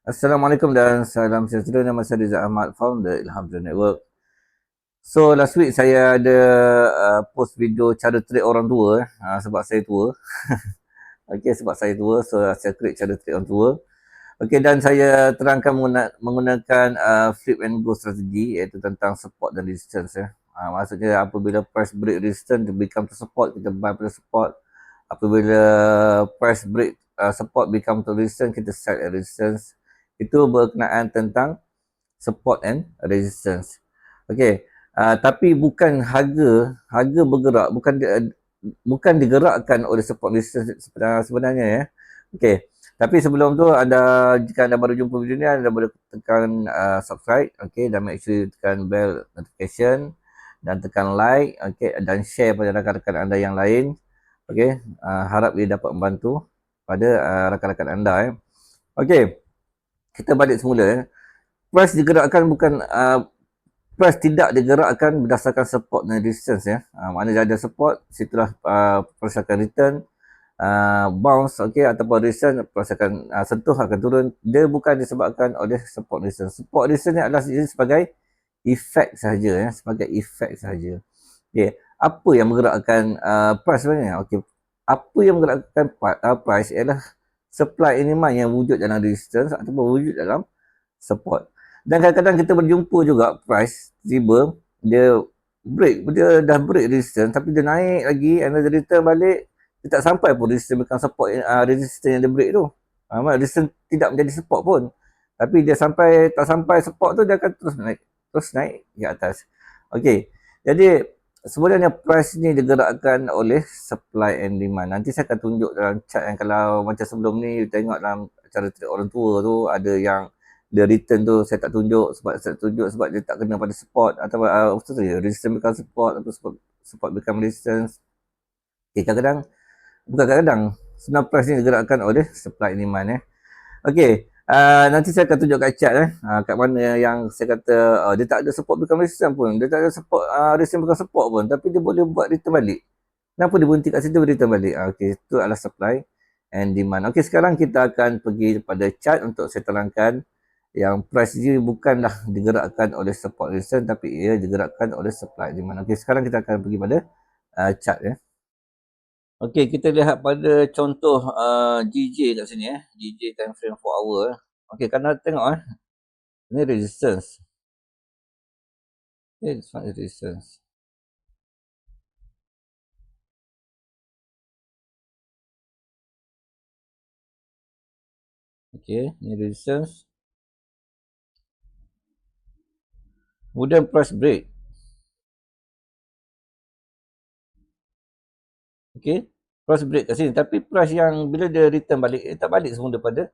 Assalamualaikum dan salam sejahtera. Nama saya Rizal Ahmad, founder Ilham Trade Network. So last week saya ada post video cara trade orang tua sebab saya tua. Okey, sebab saya tua, so saya create cara trade orang tua. Okey, dan saya terangkan menggunakan flip and go strategi, iaitu tentang support dan resistance ya. Maksudnya apabila price break resistance to become to support, kita buy pada support. Apabila price break support become to resistance, kita sell at resistance. Itu berkenaan tentang support and resistance. Okey, tapi bukan harga bergerak, bukan digerakkan oleh support resistance sebenarnya ya. Okey, tapi sebelum tu jika anda baru jumpa video ni, anda boleh tekan subscribe, okey, dan make sure tekan bell notification dan tekan like, okey, dan share pada rakan-rakan anda yang lain. Okey, harap ia dapat membantu pada rakan-rakan anda ya. Okey, kita balik semula ya. Price digerakkan bukan price tidak digerakkan berdasarkan support dan resistance ya. Mana ada support, situlah price akan return, bounce, okey, ataupun resistance, price akan sentuh, akan turun. Dia bukan disebabkan oleh support resistance. Support resistance ni adalah sebagai efek sahaja ya, sebagai efek sahaja. Okey, apa yang menggerakkan price sebenarnya? Okey, apa yang menggerakkan price ialah supply and demand yang wujud dalam resistance ataupun wujud dalam support. Dan kadang-kadang kita berjumpa juga price tiba dia dah break resistance tapi dia naik lagi and then dia return balik, dia tak sampai pun resistance bukan support resistance yang dia break tu. Resistance tidak menjadi support pun. Tapi dia tak sampai support tu, dia akan terus naik ke atas. Okey. Jadi sebenarnya price ni digerakkan oleh supply and demand. Nanti saya akan tunjuk dalam chart yang kalau macam sebelum ni tengok dalam cara trade orang tua tu ada yang dia return tu saya tak tunjuk sebab dia tak kena pada support atau resistance become support atau support become resistance. Okay, bukan kadang-kadang sebenarnya price ni digerakkan oleh supply and demand Okay, nanti saya akan tunjuk kat chat kat mana yang saya kata dia tak ada support become resistance pun, dia tak ada support resistance become support pun, tapi dia boleh buat return balik. Kenapa dia berhenti kat situ return balik? Okay, itu adalah supply and demand. Okay, sekarang kita akan pergi pada chart untuk saya terangkan yang price ni bukanlah digerakkan oleh support resistance tapi ia digerakkan oleh supply demand. Okey, sekarang kita akan pergi pada chart ya. Okey, kita lihat pada contoh GJ kat sini GJ time frame 4 hour. Okey, kalau tengok ini resistance. It's not resistance. Okey, ini resistance. Kemudian price break. Okey, price break kat sini. Tapi price yang bila dia return balik, dia tak balik semula pada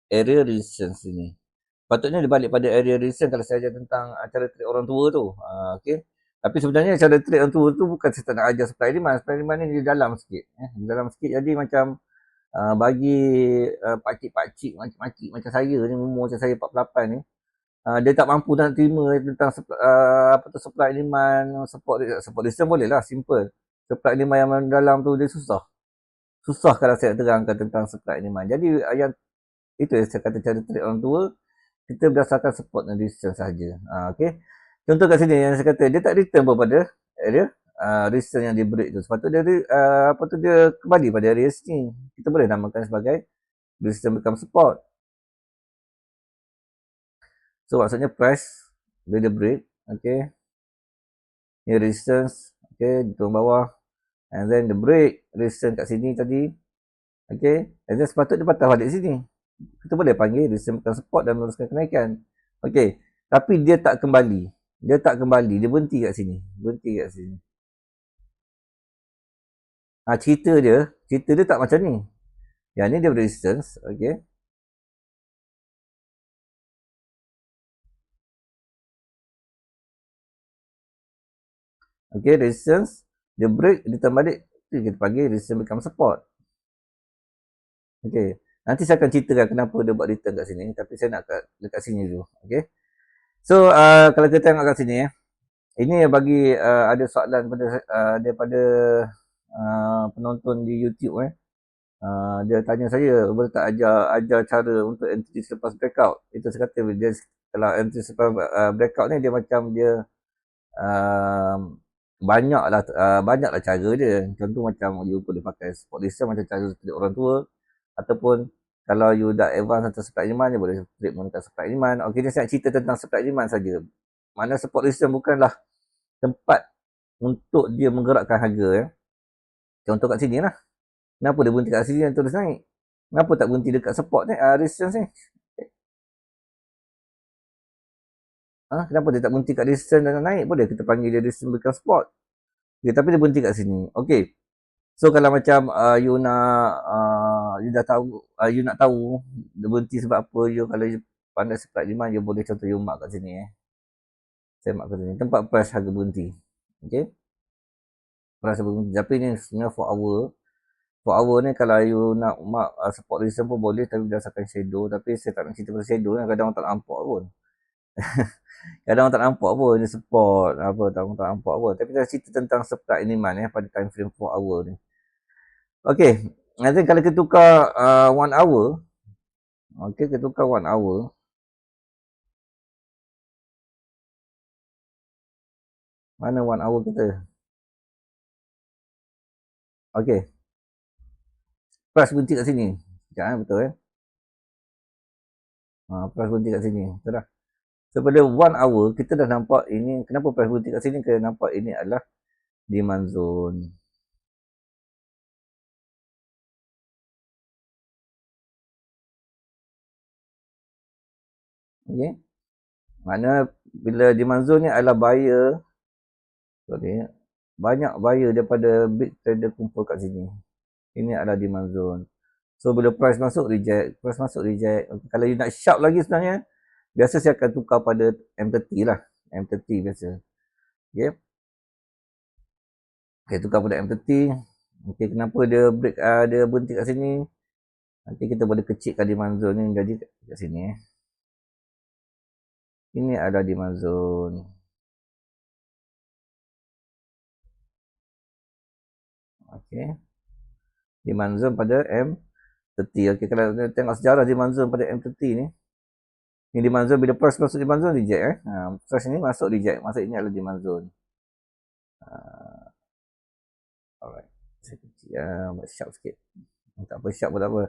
area resistance ini. Patutnya dia balik pada area resistance kalau saya ajar tentang cara trade orang tua tu. Okey. Tapi sebenarnya cara trade orang tua tu bukan saya tak nak ajar supply demand. Supply demand ni di dalam sikit. Di dalam sikit jadi macam bagi pakcik-pakcik makcik-makcik macam saya ni, umur macam saya 48 ni, dia tak mampu nak terima tentang supply demand, support resistance boleh lah, simple. Supply demand yang dalam tu dia susah. Susah kalau saya terangkan tentang supply demand. Jadi yang itu yang saya kata cara trade orang tua, kita berdasarkan support dan resistance sahaja. Okay. Contoh kat sini yang saya kata, dia tak return pun pada area resistance yang dia break tu. Sebab tu dia kembali pada area sini. Kita boleh namakan sebagai resistance become support. So maksudnya price bila dia break, okay, ni resistance, okay, di turun bawah, and then the break resistance kat sini tadi, okay, and then sepatutnya dia patah balik sini. Kita boleh panggil resistance become support dan meneruskan kenaikan. Okay, tapi dia tak kembali. Dia berhenti kat sini. Cerita dia tak macam ni. Yang ni dia resistance, okay. Okay, resistance, dia break, dia turn balik, kita panggil resistance become support. Okay, nanti saya akan ceritakan kenapa dia buat return kat sini, tapi saya nak dekat sini dulu, okay. So, kalau kita tengok kat sini ini bagi ada soalan daripada penonton di YouTube Dia tanya saya, boleh tak ajar cara untuk entity selepas breakout. Itu saya kata, dia, kalau entity selepas breakout ni dia macam dia banyaklah cara dia. Contoh macam you boleh pakai support system macam cara trade orang tua, ataupun kalau you dah advance tentang supply demand, you boleh trade menggunakan supply demand. Okey, ni saya cerita tentang supply demand saja. Mana support system bukanlah tempat untuk dia menggerakkan harga ya. Contoh kat sini lah. Kenapa dia berhenti kat sini dan terus naik? Kenapa tak berhenti dekat support ni? Resistance ni. Kenapa dia tak berhenti kat resistance dan naik? Boleh kita panggil dia resistance bukan support. Okay, tapi dia berhenti kat sini. Okey. So kalau macam you dah tahu, you nak tahu dia berhenti sebab apa, you kalau you pandai supply demand, you boleh contoh you mark kat sini Saya mark kat sini. Tempat price harga berhenti. Okey. Price harga berhenti. Tapi ni sebenarnya 4 hour. 4 hour ni kalau you nak mark support resistance pun boleh, tapi berdasarkan shadow. Tapi saya tak nak cerita pasal shadow ni, kadang orang tak nampak pun. Kadang orang tak nampak pun dia support apa, orang tak nampak pun. Tapi kita cerita tentang supply and demand pada time frame 4 hour ni. Okey, nanti kalau kita tukar 1 hour, okey, kita tukar 1 hour. Mana 1 hour kita? Okey. Price berhenti kat sini. Sekejap betul price berhenti kat sini. Betul dah. So pada 1 hour kita dah nampak ini, kenapa price berhenti kat sini? Kita nampak ini adalah demand zone. Okey. Mana bila demand zone ni adalah buyer, banyak buyer daripada big trader kumpul kat sini. Ini adalah demand zone. So bila price masuk reject, price masuk reject. Kalau you nak sharp lagi sebenarnya, biasa saya akan tukar pada M30 lah. M30 biasa. Okay. Okay, tukar pada M30. Okay, kenapa dia break, dia berhenti kat sini? Nanti kita boleh kecilkan demand zone ni jadi kat sini. Ini adalah demand zone. Okay. Demand zone pada M30. Okay, kalau tengok sejarah demand zone pada M30 ni, ni demand zone, bila price masuk demand zone reject price ni masuk reject, masuk ini adalah demand zone. Alright, saya kecil buat sharp sikit, tak apa, sharp pun tak apa.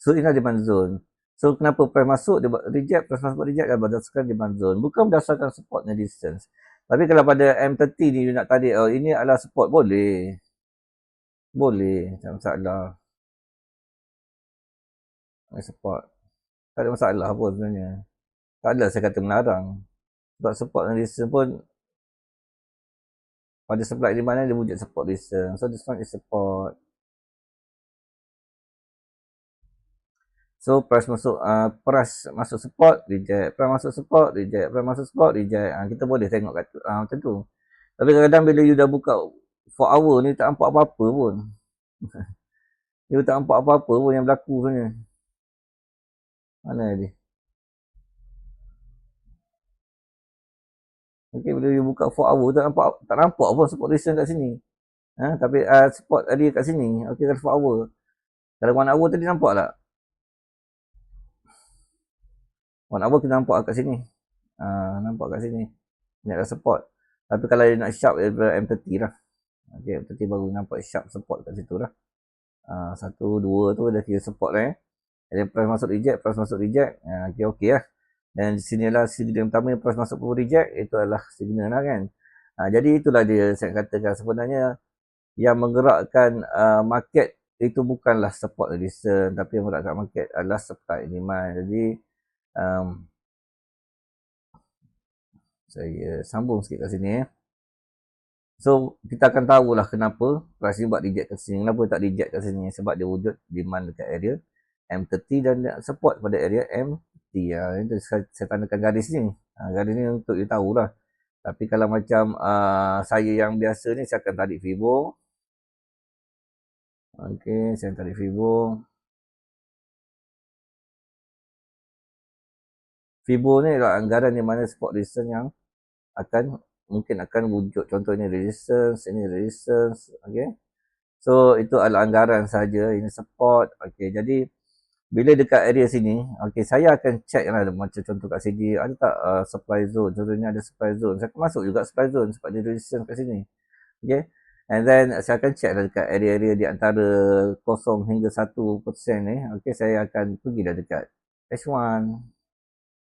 So ini adalah demand zone. So kenapa price masuk dia buat reject, price masuk reject adalah berdasarkan demand zone, bukan berdasarkan support dan distance. Tapi kalau pada M30 ni you nak tarik, ini adalah support, boleh, tak masalah. Support tak ada masalah pun sebenarnya. Tak ada saya kata melarang. Sebab support dan distance pun pada supply di mana dia wujud support distance. So this one is support. So price masuk support, reject. Price masuk support, reject. Price masuk support, reject. Kita boleh tengok kat macam tu. Tapi kadang-kadang bila you dah buka 4 hour ni tak nampak apa-apa pun. You tak nampak apa-apa pun yang berlaku sebenarnya. Mana dia? Okay, bila you buka 4 hour tak nampak pun support resistance kat sini. Tapi support tadi kat sini. Okay, kalau 4 hour. Kalau 1 hour tadi nampak tak? 1 hour kita nampak kat sini. Nampak kat sini. Ini adalah support. Tapi kalau dia nak sharp daripada M30 lah. Okay, M30 baru nampak sharp support kat situ lah. 1, 2 tu dah kira support lah Jadi price masuk reject, price masuk reject. Okay lah. Dan di sini lah signal yang pertama, price masuk pun reject. Itu adalah signal lah kan. Jadi itulah dia saya katakan sebenarnya yang menggerakkan market itu bukanlah support resistance, tapi yang menggerakkan market adalah supply demand. Jadi saya sambung sikit kat sini So kita akan tahulah kenapa price ni buat reject kat sini. Kenapa tak reject kat sini? Sebab dia wujud demand dekat area M30 dan support pada area M30. Itu saya tandakan garis ni. Garis ni untuk you tahulah. Tapi kalau macam saya yang biasa ni, saya akan tarik Fibo. Okey, saya tarik Fibo. Fibo ni adalah anggaran di mana support resistance yang mungkin akan wujud. Contoh ini resistance, okey. So itu adalah anggaran saja, ini support. Okey, jadi bila dekat area sini, okey saya akan check lah macam contoh kat sini ada tak supply zone. Contohnya ada supply zone. Saya akan masuk juga supply zone sebab dia resistance kat sini. Okey. And then saya akan check lah dekat area-area di antara 0 hingga 1% ni. Okey, saya akan pergi dah dekat H1.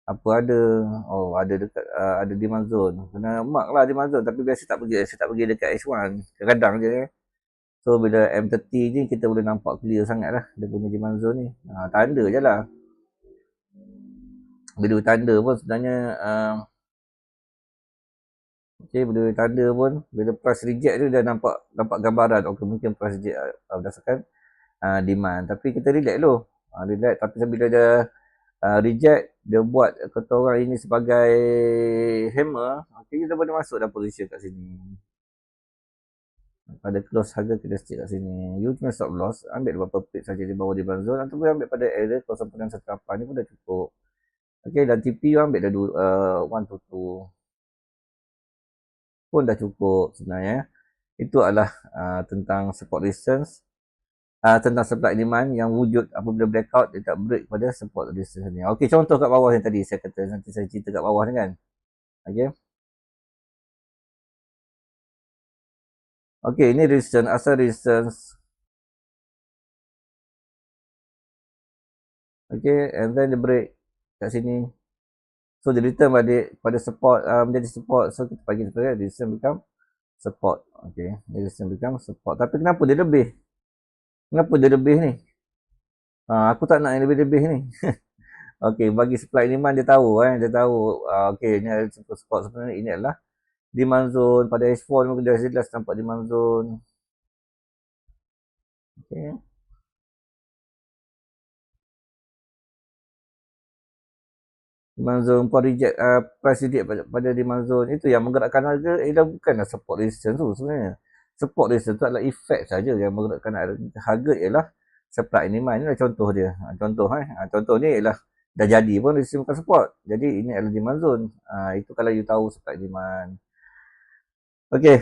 Apa ada? Oh, ada dekat ada demand zone. Kena mark lah demand zone tapi biasa tak pergi. Saya tak pergi dekat H1. Kadang-kadang je. So bila M30 ni kita boleh nampak clear sangat lah dia punya demand zone ni. Tanda je lah. Bila tanda pun sebenarnya okey, bila tanda pun bila price reject tu dah nampak gambaran. Okey, mungkin price reject berdasarkan demand. Tapi kita relax dulu. Relax tapi bila dia reject, dia buat kata orang ini sebagai hammer, okey, kita boleh masuk dalam position kat sini. Pada close harga kita stick kat sini. You kena stop loss, ambil beberapa pip saja di bawah demand zone ataupun ambil pada area 0.18 ni pun dah cukup. Okey, dan TP you ambil dah 1 to 2 pun dah cukup sebenarnya. Itu adalah tentang support resistance, tentang supply demand yang wujud apabila breakout dia tak break pada support resistance ni. Okey, contoh kat bawah yang tadi saya kata, nanti saya cerita kat bawah ni kan. Okey. Okey, ini resistance, asal resistance. Okey, and then dia break kat sini. So dia return balik pada support, menjadi support. So kita bagi kita resistance become support. Okey, resistance become support. Tapi kenapa dia lebih? Kenapa dia lebih ni? Aku tak nak yang lebih-lebih ni. Okey, bagi supply demand dia tahu dia tahu. Okey, ni ada support sebenarnya ini adalah demand zone. Pada H4 ni dah jelas nampak demand zone. Okey. Demand zone pun reject, price reject pada demand zone. Itu yang menggerakkan harga, bukanlah support resistance tu sebenarnya. Support resistance tu adalah efek saja yang menggerakkan harga ialah supply demand. Inilah contoh dia. Contoh ni ialah dah jadi pun resistance bukan support. Jadi ini adalah demand zone. Itu kalau you tahu supply demand. Okey,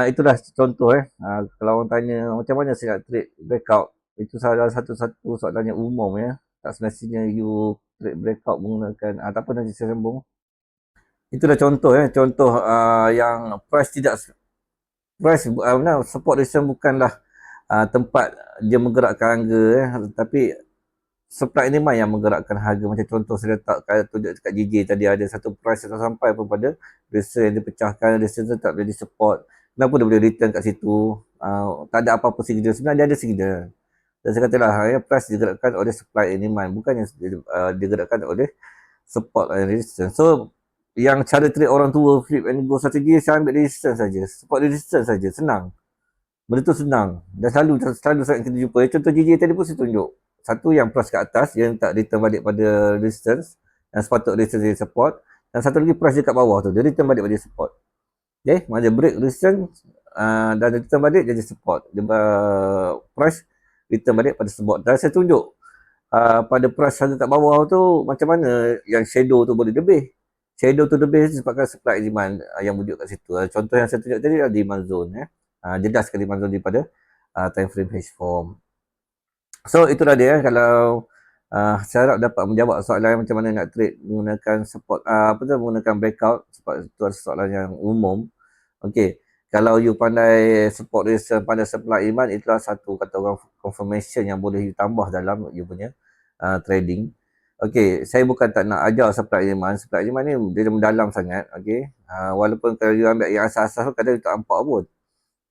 itulah contoh kalau orang tanya macam mana saya nak trade breakout, itu salah satu soalan yang umum ya. Tak semestinya you trade breakout menggunakan tak apa, nanti saya sambung. Itulah contoh contoh yang price support resistance bukanlah tempat dia menggerakkan harga tapi supply demand yang menggerakkan harga. Macam contoh saya letak tunjuk dekat JJ tadi, ada satu price yang sampai pun pada resistance yang dipecahkan, resistance tak boleh support. Kenapa dia boleh return kat situ? Tak ada apa-apa signal. Sebenarnya dia ada signal. Dan saya katalah price digerakkan oleh supply and demand, bukan yang digerakkan oleh support and resistance. So yang cara trade orang tua flip and go strategi, saya ambil resistance saja, support resistance saja, senang. Benda tu senang dan selalu saya kita jumpa. Contoh JJ tadi pun saya tunjuk. Satu yang price kat atas, yang tak return balik pada resistance, yang sepatutnya resistance dia support. Dan satu lagi price dia kat bawah tu, dia return balik pada support. Okay, mana break resistance dan return balik jadi support. Dia price return balik pada support. Dan saya tunjuk pada price harga kat bawah tu macam mana yang shadow tu boleh lebih. Shadow tu lebih disebabkan supply demand yang wujud kat situ. Contoh yang saya tunjuk tadi adalah demand zone jelas sekali demand zone daripada time frame H4. So itulah dia kalau saya harap dapat menjawab soalan macam mana nak trade menggunakan support menggunakan breakout, sebab itu adalah soalan yang umum. Okey, kalau you pandai support resistance, pandai supply demand, itulah satu kata orang confirmation yang boleh you tambah dalam you punya trading. Okey, saya bukan tak nak ajar supply demand ni dia mendalam sangat. Okey, walaupun kalau you ambil yang asas-asas tu kadang you tak nampak pun.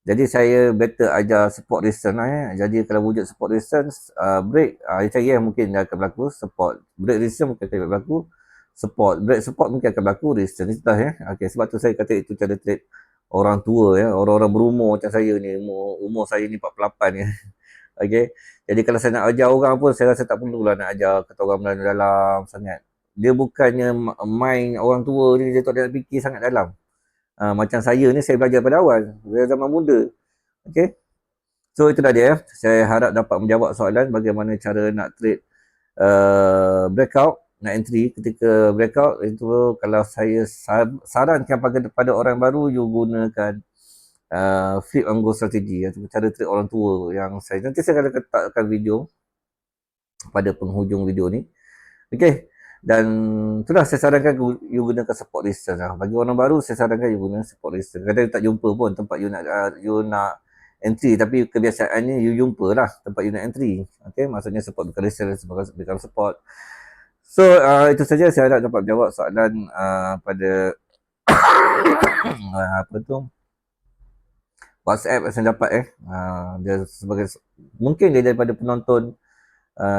Jadi saya better ajar support resistance Jadi kalau wujud support resistance, break, cari yang mungkin akan berlaku support. Break resistance mungkin akan berlaku support. Break support mungkin akan berlaku resistance. Itulah Okay, sebab tu saya kata itu cara trade orang tua orang-orang berumur macam saya ni. Umur saya ni 48 Okay. Jadi kalau saya nak ajar orang pun, saya rasa tak perlulah nak ajar kata orang dalam sangat. Dia bukannya main orang tua ni, dia tak ada fikir sangat dalam. Macam saya ni, saya belajar pada awal dari zaman muda. Okay. So itulah dia. Saya harap dapat menjawab soalan bagaimana cara nak trade breakout, nak entry ketika breakout. Itu kalau saya sarankan pada orang baru, you gunakan flip and go strategi ataupun cara trade orang tua yang nanti saya akan letakkan video pada penghujung video ni. Okay, dan itulah saya sarankan you gunakan support resistance lah. Bagi orang baru saya sarankan you guna support resistance. Kadang you tak jumpa pun tempat you nak entry, tapi kebiasaannya you jumpa lah tempat you nak entry. Okay, maksudnya support bukan resistance, bukan support. So itu saja, saya harap dapat jawab soalan pada apa tu WhatsApp yang saya dapat dia sebagai, mungkin dia daripada penonton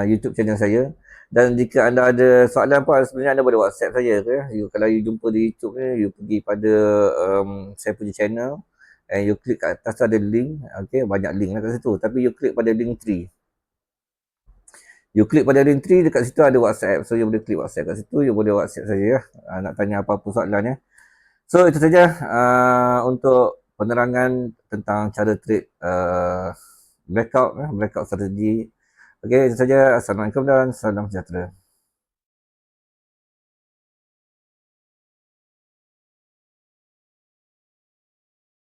YouTube channel saya. Dan jika anda ada soalan apa, sebenarnya anda boleh WhatsApp saya kalau you jumpa di YouTube ni, you pergi pada saya punya channel and you klik kat atas tu ada link. Okay, banyak link lah kat situ, tapi you klik pada link 3. You klik pada link 3, dekat situ ada WhatsApp. So you boleh klik WhatsApp kat situ, you boleh WhatsApp saya nak tanya apa-apa soalan. So itu saja untuk penerangan tentang cara trade breakout strategi. Okay, itu saja. Assalamualaikum dan salam sejahtera.